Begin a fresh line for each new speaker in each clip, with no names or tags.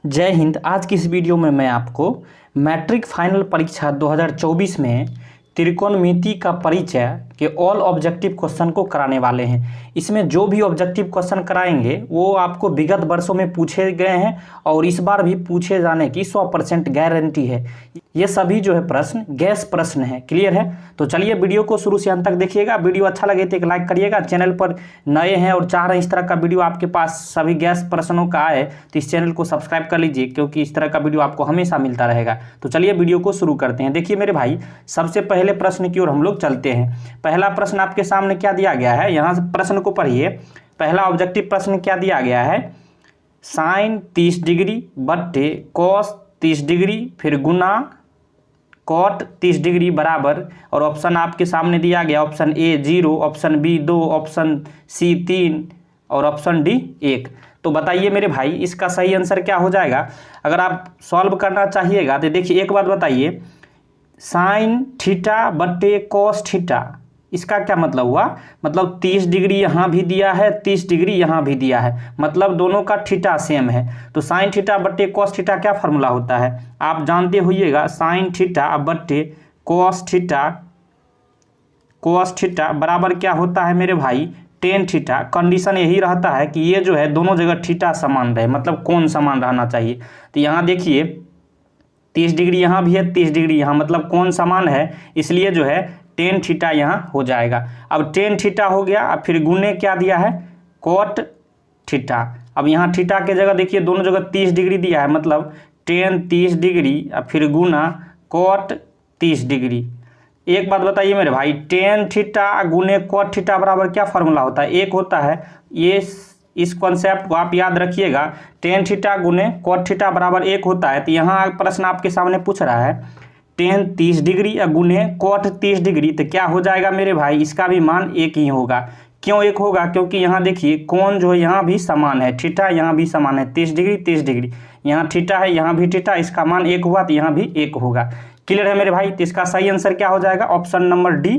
जय हिंद। आज की इस वीडियो में मैं आपको मैट्रिक फाइनल परीक्षा 2024 में त्रिकोणमिति का परिचय के ऑल ऑब्जेक्टिव क्वेश्चन को कराने वाले हैं। इसमें जो भी ऑब्जेक्टिव क्वेश्चन कराएंगे वो आपको विगत वर्षों में पूछे गए हैं और इस बार भी पूछे जाने की 100% गारंटी है। ये सभी जो है प्रश्न गैस प्रश्न है। क्लियर है? तो चलिए वीडियो को शुरू से अंत तक देखिएगा। वीडियो अच्छा लगे तो एक लाइक करिएगा। चैनल पर नए हैं और चाह रहे हैं इस तरह का वीडियो आपके पास सभी गैस प्रश्नों का आए तो इस चैनल को सब्सक्राइब कर लीजिए, क्योंकि इस तरह का वीडियो आपको हमेशा मिलता रहेगा। तो चलिए वीडियो को शुरू करते हैं। देखिए मेरे भाई, सबसे पहले प्रश्न की ओर हम लोग चलते हैं। पहला प्रश्न आपके सामने क्या दिया गया है, यहाँ से प्रश्न को पढ़िए। पहला ऑब्जेक्टिव प्रश्न क्या दिया गया है, साइन 30 डिग्री बट्टे कॉस 30 डिग्री फिर गुना कॉट 30 डिग्री बराबर, और ऑप्शन आपके सामने दिया गया, option A 0, option B 2, option C 3 और ऑप्शन डी 1। तो बताइए मेरे भाई इसका सही आंसर क्या हो जाएगा। अगर आप सॉल्व करना चाहिएगा तो देखिए एक बात बताइए, साइन थीटा बट्टे कॉस थीटा, इसका क्या मतलब हुआ, मतलब 30 डिग्री यहाँ भी दिया है, 30 डिग्री यहाँ भी दिया है, मतलब दोनों का थीटा सेम है। तो साइन थीटा बट्टे कॉस थीटा क्या फार्मूला होता है आप जानते होइएगा, साइन थीटा बट्टे कॉस थीटा बराबर क्या होता है मेरे भाई, टेन थीटा। कंडीशन यही रहता है कि ये जो है दोनों जगह थीटा समान रहे, मतलब कोण समान रहना चाहिए। तो यहाँ देखिए 30 डिग्री यहाँ भी है, 30 डिग्री यहाँ, मतलब कोण समान है, इसलिए जो है टेन थीटा यहाँ हो जाएगा। अब टेन थीटा हो गया, अब फिर गुने क्या दिया है, कोट थीटा। अब यहाँ थीटा के जगह देखिए दोनों जगह 30 डिग्री दिया है, मतलब टेन 30 डिग्री अब फिर गुना कोट 30 डिग्री। एक बात बताइए मेरे भाई, टेन थीटा गुने कोट थीटा बराबर क्या फार्मूला होता है, एक होता है। ये इस कॉन्सेप्ट को आप याद रखिएगा, टेन थीटा गुने कोट थीटा बराबर 1 होता है। तो यहाँ प्रश्न आपके सामने पूछ रहा है टेन 30 डिग्री या गुने कोट 30 डिग्री, तो क्या हो जाएगा मेरे भाई, इसका भी मान 1 ही होगा। क्यों 1 होगा, क्योंकि यहाँ देखिए कोण जो है यहाँ भी समान है, थीटा यहाँ भी समान है, 30 डिग्री 30 डिग्री, यहाँ थीटा है यहाँ भी थीटा, इसका मान 1 हुआ तो यहाँ भी 1 होगा। क्लियर है मेरे भाई? तो इसका सही आंसर क्या हो जाएगा, ऑप्शन नंबर डी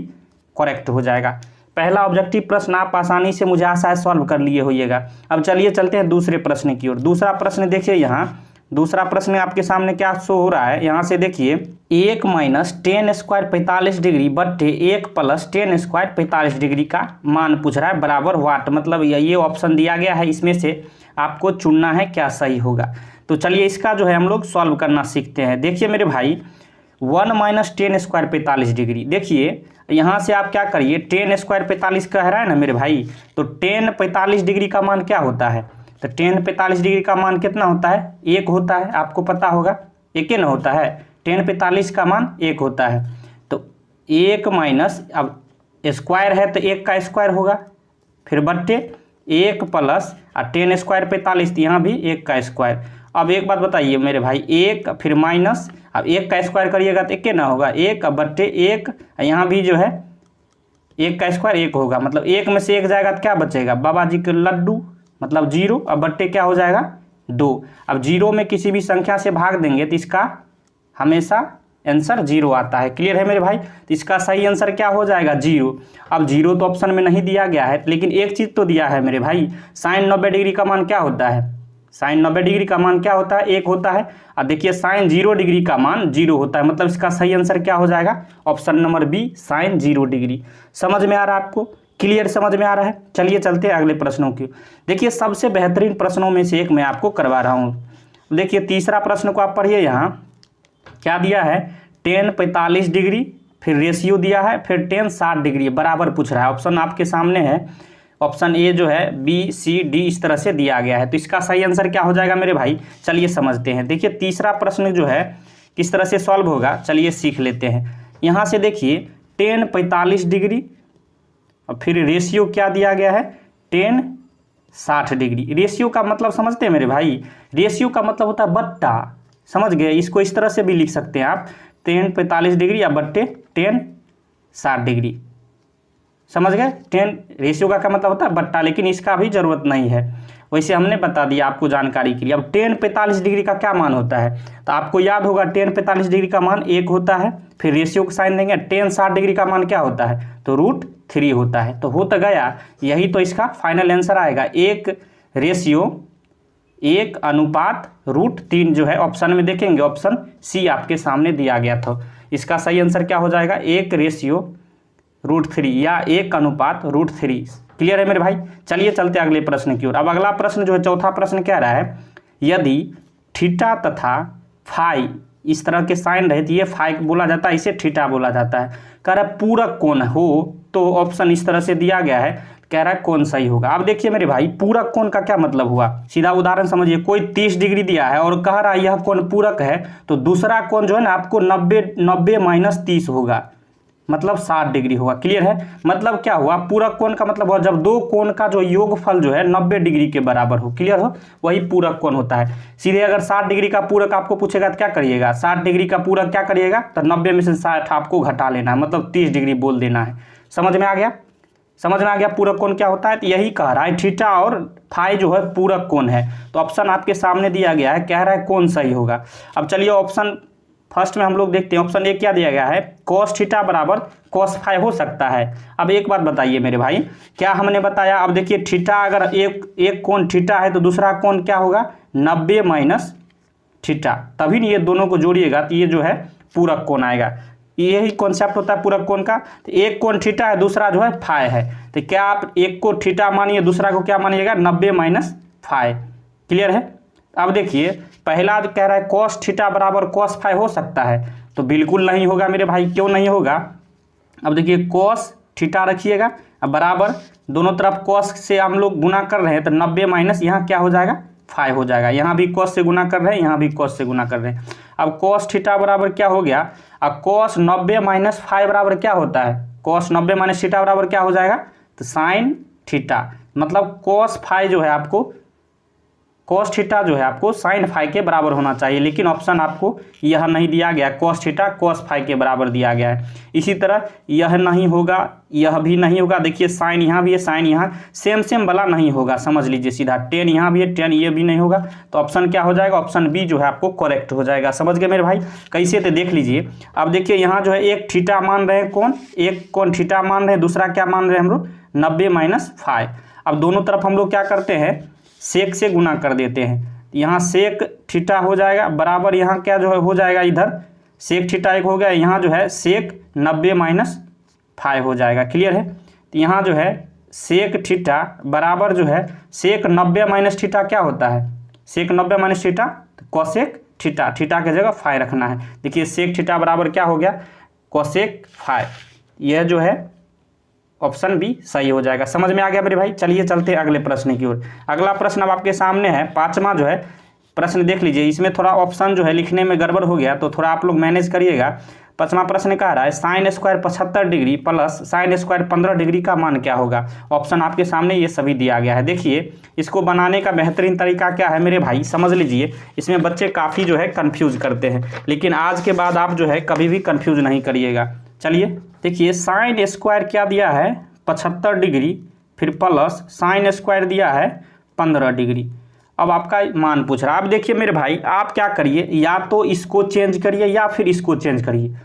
करेक्ट हो जाएगा। पहला ऑब्जेक्टिव प्रश्न आप आसानी से मुझे आशा है सॉल्व कर लिए होइएगा। अब चलिए चलते हैं दूसरे प्रश्न की ओर। दूसरा प्रश्न देखिए, यहाँ दूसरा प्रश्न आपके सामने क्या शो हो रहा है, यहाँ से देखिए 1 माइनस टेन स्क्वायर 45 डिग्री बट्टे 1 प्लस टेन स्क्वायर 45 डिग्री का मान पूछ रहा है बराबर वाट। मतलब ये ऑप्शन दिया गया है, इसमें से आपको चुनना है क्या सही होगा। तो चलिए इसका जो है हम लोग सॉल्व करना सीखते हैं। देखिए मेरे भाई 1 माइनस टेन स्क्वायर 45 डिग्री, देखिए यहाँ से आप क्या करिए, टेन स्क्वायर 45 कह रहा है ना मेरे भाई, तो टेन 45 डिग्री का मान क्या होता है, तो टेन 45 डिग्री का मान कितना होता है, 1 होता है, आपको पता होगा, 1 न होता है, टेन 45 का मान 1 होता है। तो 1 माइनस, अब स्क्वायर है तो 1 का स्क्वायर होगा, फिर बट्टे 1 प्लस और टेन स्क्वायर 45, तो यहाँ भी 1 का स्क्वायर। अब एक बात बताइए मेरे भाई, 1 फिर माइनस, अब 1 का स्क्वायर करिएगा तो 1 ना होगा, 1 बट्टे 1, यहाँ भी जो है 1 का स्क्वायर 1 होगा, मतलब 1 में से 1 जाएगा तो क्या बचेगा, बाबा जी के लड्डू, मतलब 0। अब बट्टे क्या हो जाएगा 2। अब 0 में किसी भी संख्या से भाग देंगे तो इसका हमेशा आंसर 0 आता है। क्लियर है मेरे भाई? तो इसका सही आंसर क्या हो जाएगा, 0। अब 0 तो ऑप्शन में नहीं दिया गया है, लेकिन एक चीज़ तो दिया है मेरे भाई, साइन 90 डिग्री का मान क्या होता है, साइन 90 डिग्री का मान क्या होता है, 1 होता है। अब देखिए साइन 0 डिग्री का मान 0 होता है, मतलब इसका सही आंसर क्या हो जाएगा, option number B sine 0 degree. समझ में आ रहा है आपको? क्लियर समझ में आ रहा है? चलिए चलते हैं अगले प्रश्नों की। देखिए सबसे बेहतरीन प्रश्नों में से एक मैं आपको करवा रहा हूँ। देखिए तीसरा प्रश्न को आप पढ़िए, यहाँ क्या दिया है, टेन 45 डिग्री फिर रेशियो दिया है, फिर टेन 60 डिग्री बराबर पूछ रहा है। ऑप्शन आपके सामने है, ऑप्शन ए जो है, बी सी डी इस तरह से दिया गया है। तो इसका सही आंसर क्या हो जाएगा मेरे भाई, चलिए समझते हैं। देखिए तीसरा प्रश्न जो है किस तरह से सॉल्व होगा, चलिए सीख लेते हैं। यहाँ से देखिए टेन 45 डिग्री और फिर रेशियो क्या दिया गया है, टेन 60 डिग्री। रेशियो का मतलब समझते हैं मेरे भाई, रेशियो का मतलब होता है बट्टा, समझ गए? इसको इस तरह से भी लिख सकते हैं आप, टेन 45 डिग्री या बट्टे टेन 60 डिग्री, समझ गए? टेन रेशियो का क्या मतलब होता है बट्टा, लेकिन इसका भी जरूरत नहीं है, वैसे हमने बता दिया आपको जानकारी के लिए। अब टेन 45 डिग्री का क्या मान होता है, तो आपको याद होगा टेन 45 डिग्री का मान 1 होता है, फिर रेशियो को साइन देंगे, टेन 60 डिग्री का मान क्या होता है, तो √3 होता है। तो हो तो गया, यही तो इसका फाइनल आंसर आएगा, 1 रेशियो 1/√3 जो है ऑप्शन में देखेंगे, ऑप्शन सी आपके सामने दिया गया था। इसका सही आंसर क्या हो जाएगा, 1/√3 या 1/√3। क्लियर है मेरे भाई। चलिए चलते अगले प्रश्न की ओर। अब अगला प्रश्न जो है, चौथा प्रश्न कह रहा है, यदि थीटा तथा फाई इस तरह के साइन रहे तो ये फाई बोला जाता है, इसे थीटा बोला जाता है। कह रहा है पूरक कोण हो, तो ऑप्शन इस तरह से दिया गया है, कह रहा है कौन सही होगा। अब देखिए मेरे भाई, पूरक कोण का क्या मतलब हुआ, सीधा उदाहरण समझिए। कोई 30 डिग्री दिया है और कह रहा है यह कोण पूरक है, तो दूसरा कोण जो है ना आपको 90 माइनस 30 होगा, मतलब 60 डिग्री होगा। क्लियर है। मतलब क्या हुआ, पूरक कोण का मतलब हुआ जब दो कोण का जो योगफल जो है 90 डिग्री के बराबर हो। क्लियर हो, वही पूरक कोण होता है। सीधे अगर 60 डिग्री का पूरक आपको पूछेगा तो क्या करिएगा, 60 डिग्री का पूरक क्या करिएगा, तो 90 में से 60 आपको घटा लेना है, मतलब 30 डिग्री बोल देना है। समझ में आ गया, समझ में आ गया पूरक कोण क्या होता है। तो यही कह रहा है थीटा और फाई जो है पूरक कोण है। तो ऑप्शन आपके सामने दिया गया है, कह रहा है कौन सही होगा। अब चलिए ऑप्शन फर्स्ट में हम लोग देखते हैं। ऑप्शन ए क्या दिया गया है, कॉस थीटा बराबर कॉस फाई हो सकता है। अब एक बात बताइए मेरे भाई, क्या हमने बताया, अब देखिए थीटा अगर एक कोण थीटा है तो दूसरा कोण क्या होगा, 90 माइनस थीटा, तभी नहीं ये दोनों को जोड़िएगा तो ये जो है पूरक कोण आएगा। यही कॉन्सेप्ट होता है पूरक कोण का। तो एक कोण थीटा है, दूसरा जो है फाई है, तो क्या आप एक को थीटा मानिए, दूसरा को क्या मानिएगा, 90 माइनस फाई। क्लियर है। अब देखिए पहला कह रहा है कॉस थीटा बराबर कॉस फाई हो सकता है, तो बिल्कुल नहीं होगा मेरे भाई। क्यों नहीं होगा, अब देखिए कॉस थीटा रखिएगा, अब बराबर दोनों तरफ कॉस से हम लोग गुना कर रहे हैं, तो 90 माइनस यहाँ क्या हो जाएगा, फाई हो जाएगा। यहाँ भी कॉस से गुना कर रहे हैं, यहाँ भी कॉस से गुना कर रहे हैं। अब कॉस थीटा बराबर क्या हो गया, अब कॉस 90 माइनस फाई बराबर क्या होता है, कॉस 90 माइनस थीटा बराबर क्या हो जाएगा, तो साइन थीटा। मतलब कॉस फाई जो है आपको, कॉस थीटा जो है आपको साइन फाई के बराबर होना चाहिए, लेकिन ऑप्शन आपको यह नहीं दिया गया, कॉस थीटा कॉस फाई के बराबर दिया गया है। इसी तरह यह नहीं होगा, यह भी नहीं होगा। देखिए साइन यहाँ भी है, साइन यहाँ सेम वाला नहीं होगा, समझ लीजिए सीधा। टेन यहाँ भी है, टेन ये भी नहीं होगा, तो ऑप्शन क्या हो जाएगा, ऑप्शन बी जो है आपको करेक्ट हो जाएगा। समझ गए मेरे भाई। कैसे, तो देख लीजिए। अब देखिए यहाँ जो है एक थीटा मान रहे हैं, कौन एक कौन थीटा मान रहे हैं, दूसरा क्या मान रहे हैं हम लोग, 90 माइनस फाई। अब दोनों तरफ हम लोग क्या करते हैं, सेक से गुना कर देते हैं। यहाँ सेक थीटा हो जाएगा बराबर, यहाँ क्या जो है हो जाएगा, इधर सेक थीटा एक हो गया, यहाँ जो है सेक 90 माइनस फाई हो जाएगा। क्लियर है। तो यहाँ जो है सेक थीटा बराबर जो है सेक 90 माइनस थीटा क्या होता है, सेक 90 माइनस थीटा, तो कॉसेक थीटा, थीटा की जगह फाई रखना है। देखिए सेक थीटा बराबर क्या हो गया, कॉसेक फाई। यह जो है ऑप्शन बी सही हो जाएगा। समझ में आ गया मेरे भाई। चलिए चलते हैं अगले प्रश्न की ओर। अगला प्रश्न अब आपके सामने है, पांचवा जो है प्रश्न देख लीजिए। इसमें थोड़ा ऑप्शन जो है लिखने में गड़बड़ हो गया, तो थोड़ा आप लोग मैनेज करिएगा। पांचवा प्रश्न कह रहा है sine square 75 degree plus sine square 15 degree का मान क्या होगा। ऑप्शन आपके सामने ये सभी दिया गया है। देखिए इसको बनाने का बेहतरीन तरीका क्या है मेरे भाई, समझ लीजिए। इसमें बच्चे काफ़ी जो है कन्फ्यूज करते हैं, लेकिन आज के बाद आप जो है कभी भी कन्फ्यूज नहीं करिएगा। चलिए देखिए साइन स्क्वायर क्या दिया है, 75 डिग्री, फिर प्लस साइन स्क्वायर दिया है 15 डिग्री। अब आपका मान पूछ रहा है। अब देखिए मेरे भाई, आप क्या करिए, या तो इसको चेंज करिए या फिर इसको चेंज करिए,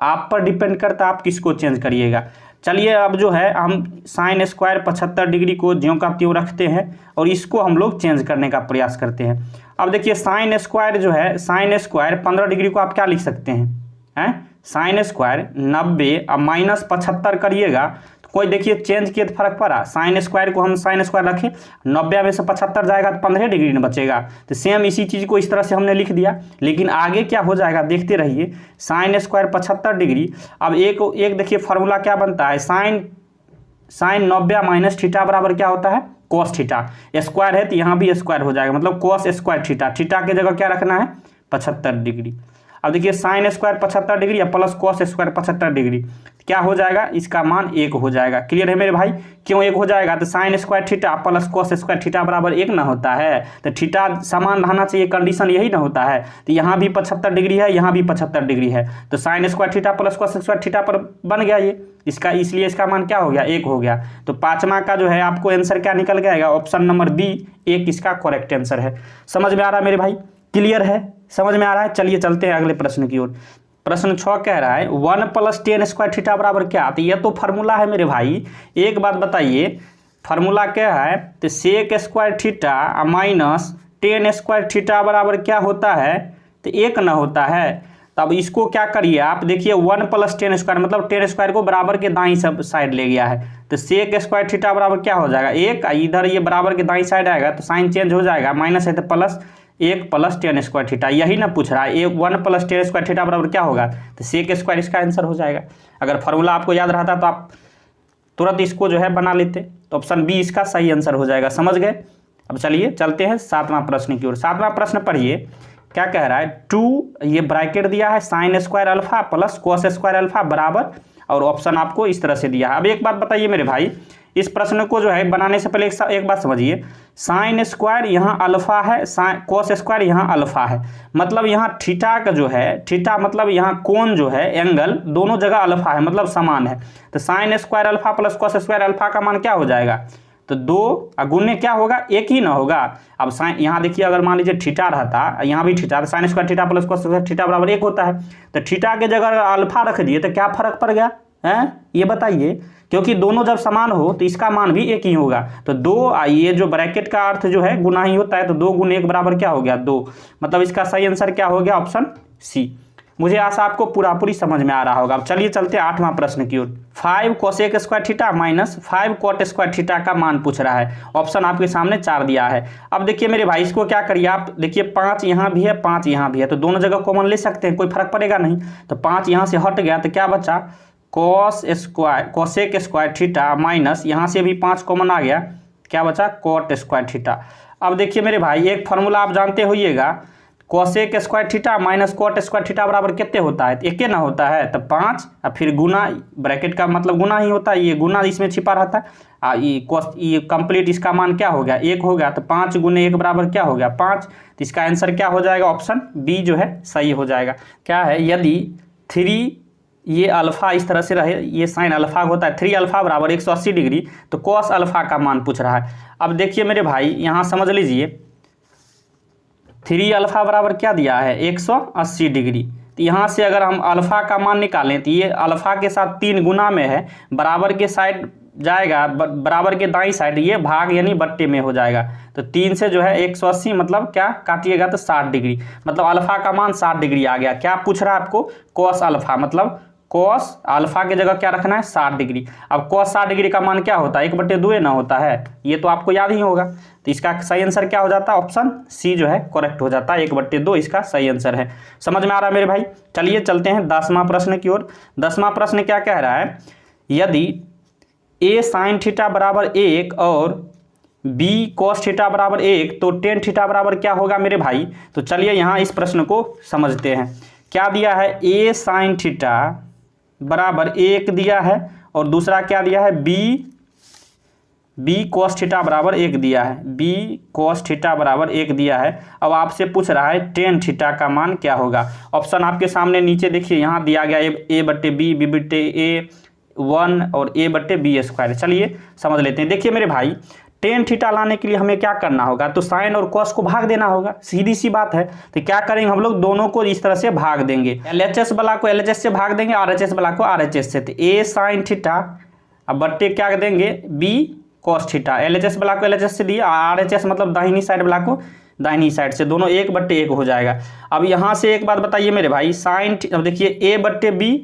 आप पर डिपेंड करता है आप किसको चेंज करिएगा। चलिए अब जो है हम साइन स्क्वायर 75 डिग्री को ज्यों का त्यों रखते हैं और इसको हम लोग चेंज करने का प्रयास करते हैं। अब देखिए साइन स्क्वायर जो है, साइन स्क्वायर 15 डिग्री को आप क्या लिख सकते हैं, साइन स्क्वायर 90 अब माइनस 75 करिएगा तो कोई देखिए चेंज किए तो फर्क पड़ा। साइन स्क्वायर को हम साइन स्क्वायर रखें, 90 में से 75 जाएगा तो 15 डिग्री न बचेगा। तो सेम इसी चीज़ को इस तरह से हमने लिख दिया, लेकिन आगे क्या हो जाएगा देखते रहिए। साइन स्क्वायर 75 डिग्री, अब एक देखिए फार्मूला क्या बनता है, साइन 90 माइनस थीटा बराबर क्या होता है, कॉस थीटा। स्क्वायर है तो यहाँ भी स्क्वायर हो जाएगा, मतलब कॉस स्क्वायर थीटा, थीटा की जगह क्या रखना है 75 डिग्री। अब देखिए साइन स्क्वायर 75 डिग्री या प्लस कॉस स्क्वायर 75 डिग्री, क्या हो जाएगा, इसका मान 1 हो जाएगा। क्लियर है मेरे भाई। क्यों 1 हो जाएगा, तो sine square theta plus cos square theta बराबर 1 ना होता है, तो थीटा समान रहना चाहिए, कंडीशन यही ना होता है। तो यहाँ भी 75 डिग्री है, यहाँ भी 75 डिग्री है, तो sine square theta plus cos square theta पर बन गया ये इसका, इसलिए इसका मान क्या हो गया, 1 हो गया। तो पांचवा का जो है आपको आंसर क्या निकल जाएगा, ऑप्शन नंबर बी 1 इसका करेक्ट आंसर है। समझ में आ रहा है मेरे भाई, क्लियर है, समझ में आ रहा है। चलिए चलते हैं अगले प्रश्न की ओर। प्रश्न 6 कह रहा है 1 + tan स्क्वायर थीटा बराबर क्या। तो यह तो फार्मूला है मेरे भाई। एक बात बताइए, फार्मूला क्या है, तो sec square theta minus tan square theta बराबर क्या होता है, तो 1 ना होता है। तब इसको क्या करिए आप, देखिए 1 + टेन स्क्वायर मतलब टेन स्क्वायर को बराबर के दाईं सब साइड ले गया है, तो सेक स्क्वायर थीटा बराबर क्या हो जाएगा 1, इधर ये बराबर के दाईं साइड आएगा तो साइन चेंज हो जाएगा, माइनस है तो प्लस 1 + टेन स्क्वायर थीटा, यही ना पूछ रहा है। 1 + टेन स्क्वायर थीटा बराबर क्या होगा, तो सेक स्क्वायर इसका आंसर हो जाएगा। अगर फार्मूला आपको याद रहता तो आप तुरंत इसको जो है बना लेते, तो ऑप्शन बी इसका सही आंसर हो जाएगा। समझ गए। अब चलिए चलते हैं 7वां प्रश्न की ओर। 7वां प्रश्न पढ़िए, क्या कह रहा है, 2 ये ब्रैकेट दिया है sin square alpha plus cos square alpha बराबर, और ऑप्शन आपको इस तरह से दिया है। अब एक बात बताइए मेरे भाई, इस प्रश्न को जो है बनाने से पहले एक बात समझिए, साइन स्क्वायर यहाँ अल्फा है, cos स्क्वायर यहाँ अल्फा है, मतलब यहाँ थीटा का जो है, थीटा मतलब यहाँ कोण जो है, एंगल दोनों जगह अल्फा है, मतलब समान है। तो sine square alpha plus cos square alpha का मान क्या हो जाएगा, तो 2 गुने क्या होगा, 1 ही ना होगा। अब साइन यहाँ देखिए, अगर मान लीजिए थीटा रहता, यहाँ भी थीटा, तो sine square theta plus cos square theta बराबर 1 होता है, तो थीटा के जगह अल्फा रख दिए तो क्या फर्क पड़ गया है, ये बताइए, क्योंकि दोनों जब समान हो तो इसका मान भी 1 ही होगा। तो 2, ये जो ब्रैकेट का अर्थ जो है गुना ही होता है, तो 2 गुने 1 बराबर क्या हो गया 2, मतलब इसका सही आंसर क्या हो गया, ऑप्शन सी। मुझे आशा आपको पूरी समझ में आ रहा होगा। अब चलिए चलते 8वां प्रश्न की ओर। 5 cosec square theta minus 5 cot square theta का मान पूछ रहा है। ऑप्शन आपके सामने 4 दिया है। अब देखिए मेरे भाई, इसको क्या करिए आप, देखिए 5 यहाँ भी है 5 यहाँ भी है, तो दोनों जगह कॉमन ले सकते हैं, कोई फर्क पड़ेगा नहीं। तो 5 यहाँ से हट गया तो क्या बचा, कोसेक स्क्वायर थीटा माइनस यहाँ से भी 5 कॉमन आ गया, क्या बचा कॉट स्क्वायर थीटा। अब देखिए मेरे भाई, एक फार्मूला आप जानते होइएगा, cosec square theta minus cot square theta बराबर कितने होता है, 1 ना होता है, तो 5 और फिर गुना, ब्रैकेट का मतलब गुना ही होता है, ये गुना इसमें छिपा रहता है, ये कंप्लीट इसका मान क्या हो गया 1 हो गया, तो 5 गुने 1 बराबर क्या हो गया 5, तो इसका आंसर क्या हो जाएगा, ऑप्शन बी जो है सही हो जाएगा। क्या है, यदि 3 ये अल्फा इस तरह से रहे, ये साइन अल्फा होता है, 3 अल्फा बराबर 180 डिग्री, तो कॉस अल्फा का मान पूछ रहा है। अब देखिए मेरे भाई, यहाँ समझ लीजिए 3 अल्फा बराबर क्या दिया है 180 डिग्री, तो यहाँ से अगर हम अल्फा का मान निकालें तो ये अल्फा के साथ 3 गुना में है, बराबर के साइड जाएगा, बराबर के दाईं साइड ये भाग यानी बट्टे में हो जाएगा, तो 3 से जो है 180 मतलब क्या काटिएगा तो 60 डिग्री, मतलब अल्फा का मान 60 डिग्री आ गया। क्या पूछ रहा है आपको, कॉस अल्फा, मतलब कॉस अल्फा के जगह क्या रखना है 60 डिग्री। अब कॉस 60 डिग्री का मान क्या होता है 1/2 ना होता है, ये तो आपको याद ही होगा, तो इसका सही आंसर क्या हो जाता है, ऑप्शन सी जो है करेक्ट हो जाता है, 1/2 इसका सही आंसर है। समझ में आ रहा है मेरे भाई। चलिए चलते हैं 10वां प्रश्न की ओर। 10वां प्रश्न क्या कह रहा है, यदि a साइन थीटा बराबर 1 और b कॉस थीटा बराबर 1, तो टेन थीटा बराबर क्या होगा मेरे भाई। तो चलिए यहाँ इस प्रश्न को समझते हैं। क्या दिया है, a साइन थीटा बराबर 1 दिया है, और दूसरा क्या दिया है b कॉस थीटा बराबर 1 दिया है, b कॉस थीटा बराबर 1 दिया है। अब आपसे पूछ रहा है टेन थीटा का मान क्या होगा। ऑप्शन आपके सामने नीचे देखिए, यहाँ दिया गया a/b, b/a1 और a/b²। चलिए समझ लेते हैं। देखिए मेरे भाई, टेन थीटा लाने के लिए हमें क्या करना होगा, तो साइन और कॉस को भाग देना होगा, सीधी सी बात है। तो क्या करेंगे हम लोग, दोनों को इस तरह से भाग देंगे, LHS वाला को LHS से भाग देंगे, RHS वाला को RHS से। तो a साइन थीटा अब बट्टे क्या देंगे b कॉस थीटा, LHS वाला को LHS से दिए, RHS मतलब दाहिनी साइड वाला को दाहिनी साइड से, दोनों 1/1 हो जाएगा। अब यहाँ से एक बात बताइए मेरे भाई, साइन, अब देखिए a/b,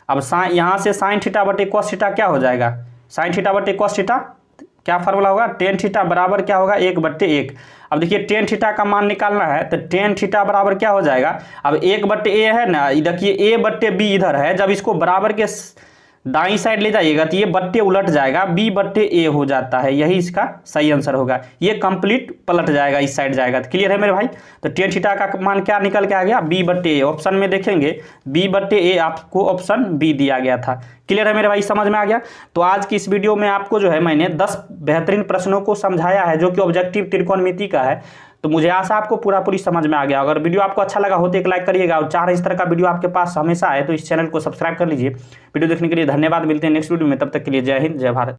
अब साइन यहाँ से साइन थीटा बटे कॉस थीटा क्या हो जाएगा, साइन थीटा बटे कॉस थीटा, क्या फार्मूला होगा, टेन थीटा बराबर क्या होगा 1/1। अब देखिए टेन थीटा का मान निकालना है, तो टेन थीटा बराबर क्या हो जाएगा, अब 1/a है ना, देखिए a/b इधर है, जब इसको बराबर के दाईं साइड ले जाइएगा तो ये बट्टे उलट जाएगा, b/a हो जाता है, यही इसका सही आंसर होगा। ये कंप्लीट पलट जाएगा, इस साइड जाएगा। तो क्लियर है मेरे भाई। तो टेन थीटा का मान क्या निकल के आ गया, b/a। ऑप्शन में देखेंगे b/a आपको ऑप्शन बी दिया गया था। क्लियर है मेरे भाई, समझ में आ गया। तो आज की इस वीडियो में आपको जो है मैंने 10 बेहतरीन प्रश्नों को समझाया है, जो कि ऑब्जेक्टिव त्रिकोणमिति का है। तो मुझे आशा आपको पूरी समझ में आ गया। अगर वीडियो आपको अच्छा लगा हो तो एक लाइक करिएगा, और चाह रहे इस तरह का वीडियो आपके पास हमेशा आए तो इस चैनल को सब्सक्राइब कर लीजिए। वीडियो देखने के लिए धन्यवाद। मिलते हैं नेक्स्ट वीडियो में, तब तक के लिए जय हिंद, जय भारत।